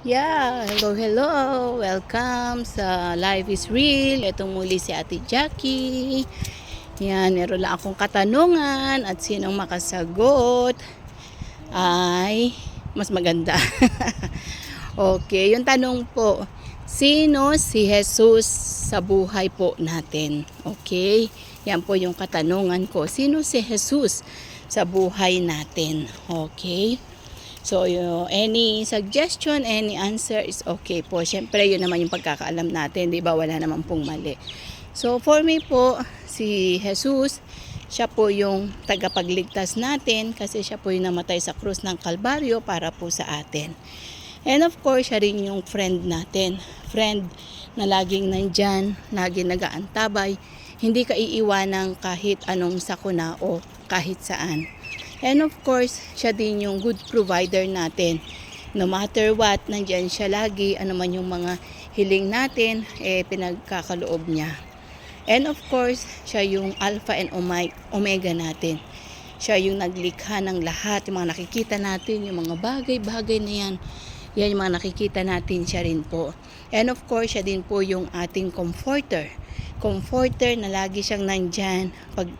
Yeah, hello, hello. Welcome sa Life is Real. Ito muli si Ate Jackie. Yan, meron lang akong katanungan at sinong makasagot ay mas maganda. Okay, yung tanong po, sino si Jesus sa buhay po natin? Okay, yan po yung katanungan ko. Sino si Jesus sa buhay natin? Okay. So, any suggestion, any answer is okay po. Siyempre, yun naman yung pagkakaalam natin, di ba? Wala naman pong mali. So, for me po, si Jesus, siya po yung tagapagligtas natin kasi siya po yung namatay sa krus ng Kalbaryo para po sa atin. And of course, siya rin yung friend natin. Friend na laging nandyan, laging nag-aantabay, hindi ka iiwanan kahit anong sakuna o kahit saan. And of course, siya din yung good provider natin. No matter what, nandyan siya lagi. Ano man yung mga hiling natin, pinagkakaloob niya. And of course, siya yung alpha and omega natin. Siya yung naglikha ng lahat. Yung mga nakikita natin, yung mga bagay-bagay na yan. Yan yung mga nakikita natin, siya rin po. And of course, siya din po yung ating comforter. Comforter na lagi siyang nandyan. Pag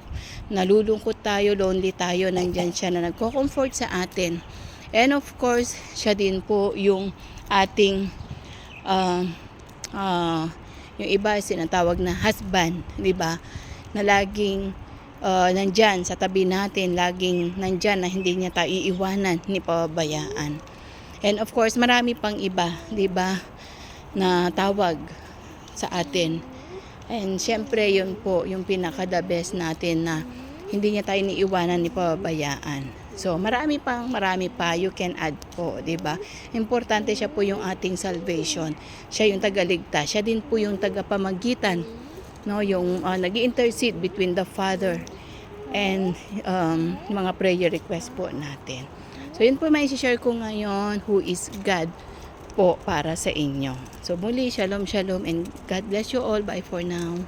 nalulungkot tayo, lonely tayo, nandyan siya na nagko-comfort sa atin. And of course, siya din po yung ating yung iba sinatawag na husband, di ba? Na laging nandyan sa tabi natin, laging nandyan na hindi niya tayo iiwanan, hindi pababayaan. And of course, marami pang iba, di ba, na tawag sa atin. And syempre, yun po, yung pinaka-the best natin na hindi niya tayo niiwanan ni pababayaan. So, marami pa you can add po, di ba? Importante siya po yung ating salvation. Siya yung tagaligtas. Siya din po yung tagapamagitan, no? Yung nag-intercede between the Father and mga prayer request po natin. So, yun po may share ko ngayon, who is God po para sa inyo. So, muli, shalom, shalom, and God bless you all. Bye for now.